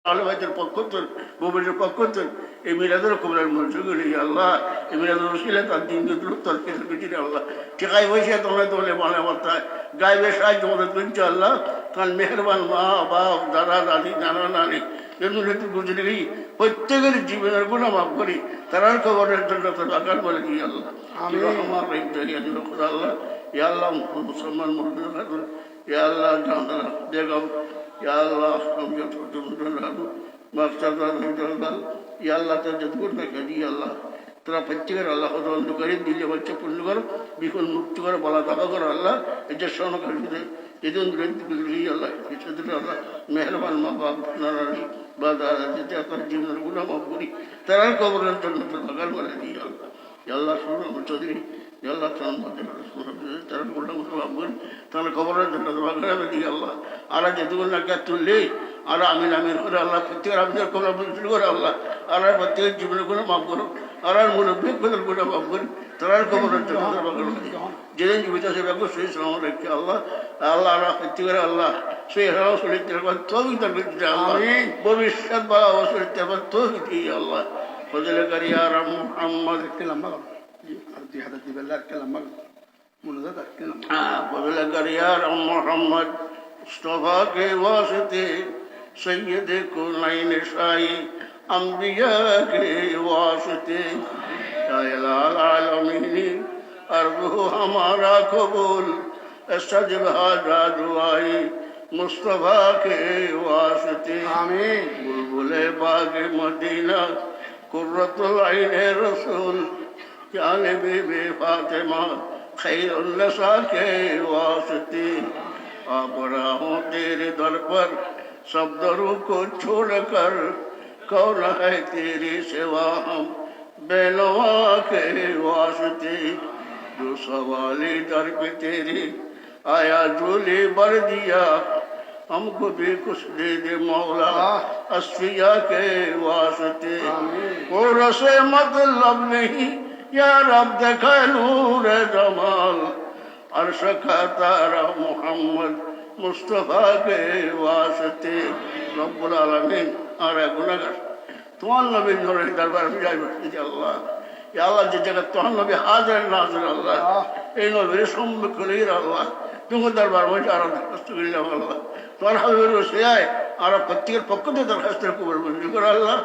আলমাইদের পক্ষ থেকে মোবাইলের পক্ষ থেকে এই মিলাদের কবরের মঞ্জুর করি আল্লাহ এই মিলাদের রসিলে তার দিন তার কিছু কিছু আল্লাহ ঠেকাই বসে তোমরা তোলে মানে অবস্থায় গাইবে সাহায্য মদত করছে আল্লাহ কারণ মেহরবান মা বাপ দাদা দাদি নানা নানি এগুলো গুজরি প্রত্যেকের জীবনের গুণা মাফ করি তারার খবরের জন্য তো আকার বলে দিই আল্লাহ আমার আল্লাহ ইয়া আল্লাহ মুসলমান মর্যাদা ইয়া আল্লাহ জানা বেগম ইয়া আল্লাহ ইয়া আল্লাহ তোর যতগুলো কাজী আল্লাহ তোরা প্রত্যেকের আল্লাহ বন্ধ করে দিলে বাচ্চা পূর্ণ করো বিখন মুক্ত করো বলা টাকা করো আল্লাহ এটা স্বর্ণকারীদের এজন আল্লাহ আল্লাহ মেহরবান মা বাপ নারানি বা দাদা যেতে আপনার জীবনের গুণা মাফ করি তারার কবরের জন্য তো লাগার বলে দিই আল্লাহ আল্লাহ শুনুন আমার চৌধুরী আল্লাহ তারা গুণা মাফ করি তারা কবরের জন্য লাগাবে দিই আল্লাহ আর যেটুকু না কে তুললে আর আমিন আমিন করে আল্লাহ প্রত্যেকের আমিনের কবর শুরু করে আল্লাহ আর প্রত্যেকের জীবনের গুণা মাফ করো আর মুরব্বী গুণা মাফ করি তারার কবরের জন্য যেদিন জীবিত আছে সেই শ্রম রেখে আল্লাহ আল্লাহ প্রত্যেকের আল্লাহ সেই হারাও শরীর ভবিষ্যৎ বা অশরীর তৌফিক আল্লাহ ফজলে করিয়া রাম মোহাম্মদ লম্বা আর 2000 দিবেন আর লম্বা মুনাজাত আর লম্বা ফজলে করিয়া রাম মোহাম্মদ মুস্তাফা के वास्ते सैयद कुनैन शाही अंबिया के वास्ते शायलाल आलमीनी अरबू हमारा कबूल सजब हाजा दुआई मुस्तफा के वास्ते आमीन बुलबुले बाग मदीना कुर्रतुल आइन रसूल जाने बीबी फातिमा खैरुन नसा के वास्ते आ बड़ा हूँ तेरे दर पर सब दरों को छोड़कर कौन है तेरी सेवा हम बेनवा के वास्ते जो सवाली दर पे तेरी आया झोली भर दिया हमको भी कुछ दे दे मौला अस्फिया के वास्ते और से मतलब नहीं या रब देखा नूर जमाल अर्श का तारा मोहम्मद मुस्तफा के वास्ते रब्बुल आलमीन আর গুনাহগার তোমার নবীর নূরের দরবার বিজয় করতে আল্লাহ ইয়া আল্লাহ যে জায়গা তোমার নবী হাজির নাজির আল্লাহ এই নবীর সম্মুখীন আল্লাহ তোমার দরবার মধ্যে আর দরখাস্ত করিলাম আল্লাহ তোমার হাবিবের ওসিয়ায় আর প্রত্যেকের পক্ষ থেকে দরখাস্তের কবুল মঞ্জুর করে আল্লাহ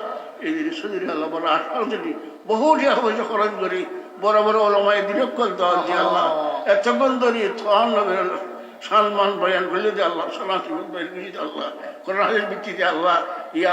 এই জিনিস আল্লাহ বড় আশা দিলি বহু টাকা পয়সা খরচ করি বড় বড় ওলামায়ে দিনক্ষণ দল দিয়ে আল্লাহ এতক্ষণ ধরে তোমার নবীর সম্মান বয়ান করলে যে আল্লাহ সালাত বয়ান করি আল্লাহ কোরআনের ভিত্তিতে আল্লাহ